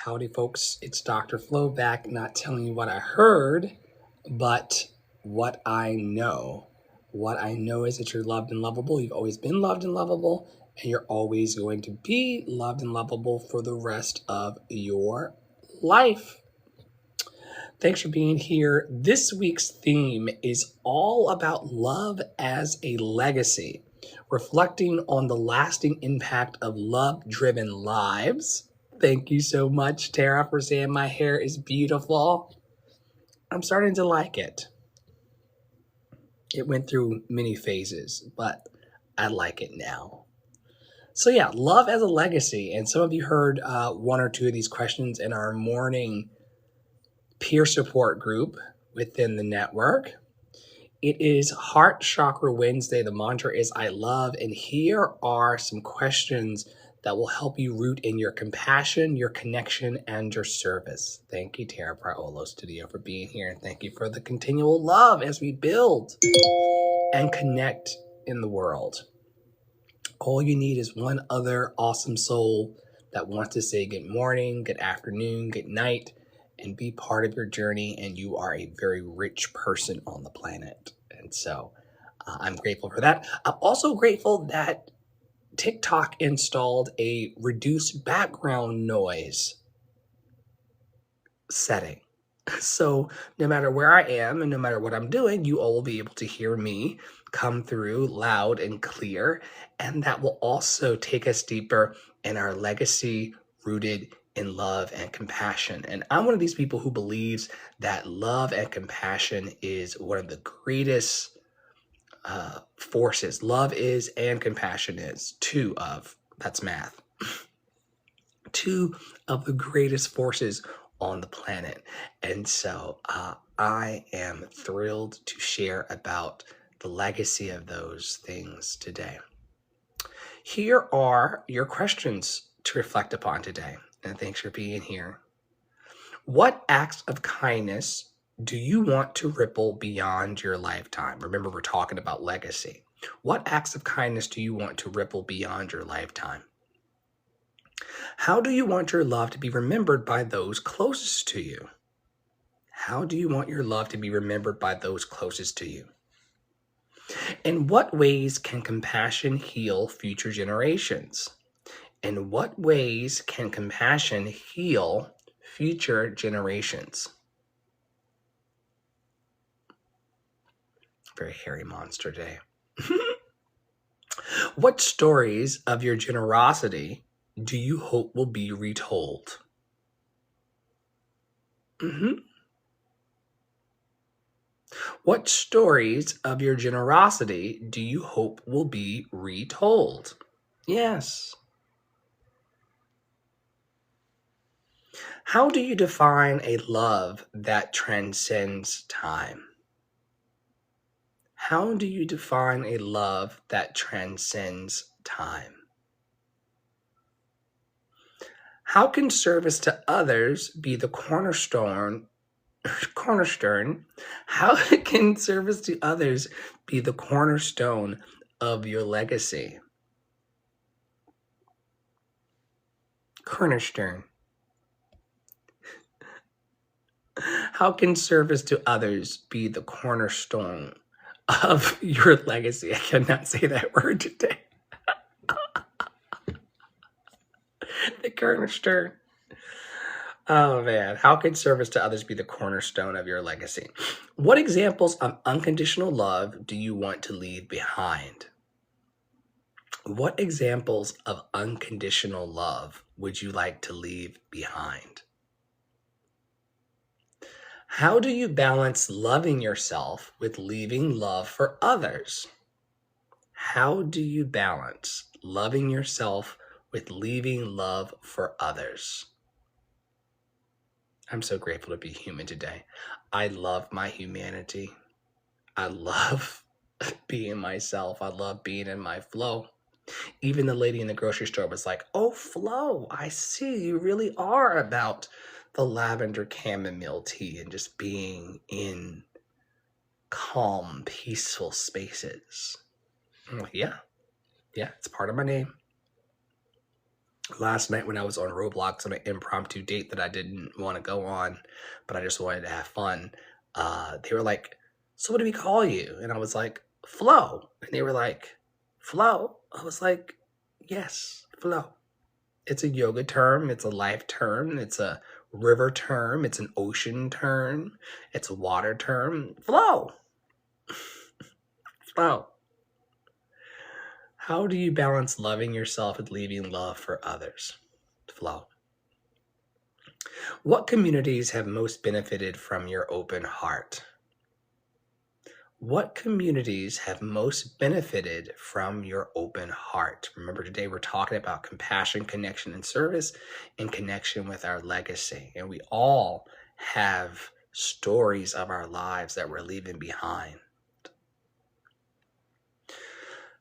Howdy, folks. It's Dr. Flo back, not telling you what I heard, but what I know. What I know is that you're loved and lovable. You've always been loved and lovable, and you're always going to be loved and lovable for the rest of your life. Thanks for being here. This week's theme is all about love as a legacy, reflecting on the lasting impact of love-driven lives. Thank you so much, Tara, for saying my hair is beautiful. I'm starting to like it. It went through many phases, but I like it now. So yeah, love as a legacy. And some of you heard one or two of these questions in our morning peer support group within the network. It is Heart Chakra Wednesday. The mantra is I love. And here are some questions that will help you root in your compassion, your connection, and your service. Thank you, Tara Praolo Studio, for being here. And thank you for the continual love as we build and connect in the world. All you need is one other awesome soul that wants to say good morning, good afternoon, good night, and be part of your journey. And you are a very rich person on the planet. And so I'm grateful for that. I'm also grateful that TikTok installed a reduced background noise setting. So no matter where I am and no matter what I'm doing, you all will be able to hear me come through loud and clear. And that will also take us deeper in our legacy rooted in love and compassion. And I'm one of these people who believes that love and compassion is one of the greatest forces. Love is and compassion is that's math. Two of the greatest forces on the planet. And so I am thrilled to share about the legacy of those things today. Here are your questions to reflect upon today. And thanks for being here. What acts of kindness do you want to ripple beyond your lifetime? Remember, we're talking about legacy. What acts of kindness do you want to ripple beyond your lifetime? How do you want your love to be remembered by those closest to you? How do you want your love to be remembered by those closest to you? In what ways can compassion heal future generations? In what ways can compassion heal future generations? Very hairy monster day. What stories of your generosity do you hope will be retold? What stories of your generosity do you hope will be retold? Yes. How do you define a love that transcends time? How do you define a love that transcends time? How can service to others be the cornerstone? How can service to others be the cornerstone of your legacy? Cornerstone. How can service to others be the cornerstone of your legacy? I cannot say that word today. The cornerstone. Oh man, how can service to others be the cornerstone of your legacy? What examples of unconditional love do you want to leave behind? What examples of unconditional love would you like to leave behind? How do you balance loving yourself with leaving love for others? How do you balance loving yourself with leaving love for others? I'm so grateful to be human today. I love my humanity. I love being myself. I love being in my flow. Even the lady in the grocery store was like, oh, Flo, I see you really are about the lavender chamomile tea and just being in calm, peaceful spaces. I'm like, yeah, it's part of my name. Last night when I was on Roblox on an impromptu date that I didn't want to go on, but I just wanted to have fun, they were like, so what do we call you? And I was like, Flo. And they were like, Flo? I was like, yes, Flo. It's a yoga term. It's a life term. It's a river term. It's an ocean term. It's a water term. Flo. Flo. How do you balance loving yourself and leaving love for others? Flo. What communities have most benefited from your open heart? What communities have most benefited from your open heart? Remember, today we're talking about compassion, connection, and service in connection with our legacy. And we all have stories of our lives that we're leaving behind.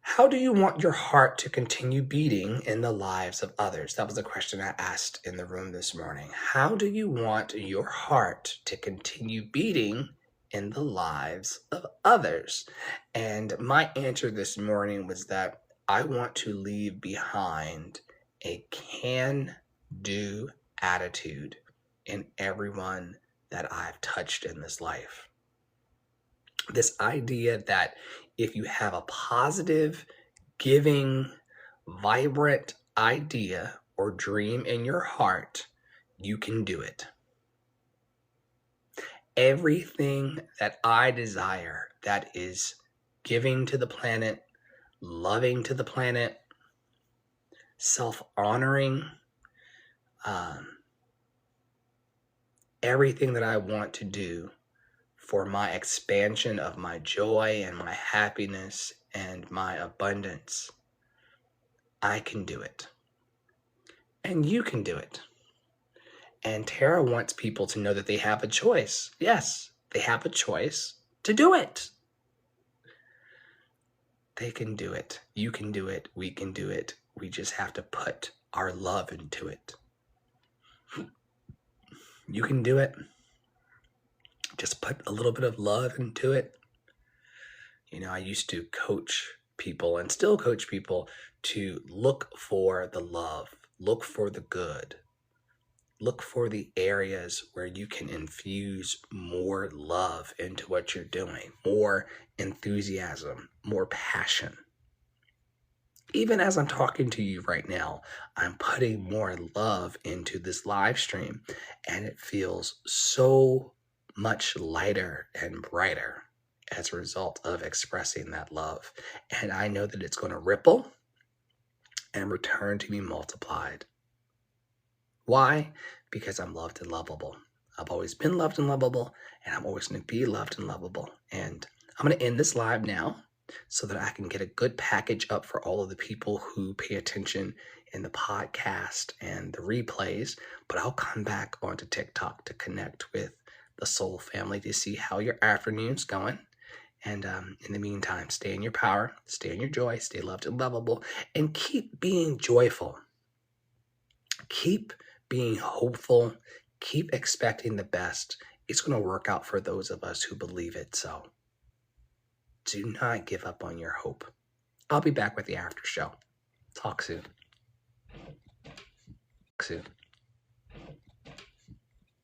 How do you want your heart to continue beating in the lives of others? That was a question I asked in the room this morning. How do you want your heart to continue beating in the lives of others? And my answer this morning was that I want to leave behind a can-do attitude in everyone that I've touched in this life. This idea that if you have a positive, giving, vibrant idea or dream in your heart, you can do it. Everything that I desire that is giving to the planet, loving to the planet, self-honoring, everything that I want to do for my expansion of my joy and my happiness and my abundance, I can do it. And you can do it. And Tara wants people to know that they have a choice. Yes, they have a choice to do it. They can do it. You can do it. We can do it. We just have to put our love into it. You can do it. Just put a little bit of love into it. You know, I used to coach people and still coach people to look for the love, look for the good, look for the areas where you can infuse more love into what you're doing, more enthusiasm, more passion. Even as I'm talking to you right now, I'm putting more love into this live stream, and it feels so much lighter and brighter as a result of expressing that love. And I know that it's going to ripple and return to be multiplied. Why? Because I'm loved and lovable. I've always been loved and lovable, and I'm always going to be loved and lovable. And I'm going to end this live now so that I can get a good package up for all of the people who pay attention in the podcast and the replays. But I'll come back onto TikTok to connect with the Soul family to see how your afternoon's going. And in the meantime, stay in your power, stay in your joy, stay loved and lovable, and keep being joyful. Keep being hopeful. Keep expecting the best. It's going to work out for those of us who believe it. So do not give up on your hope. I'll be back with the after show. Talk soon.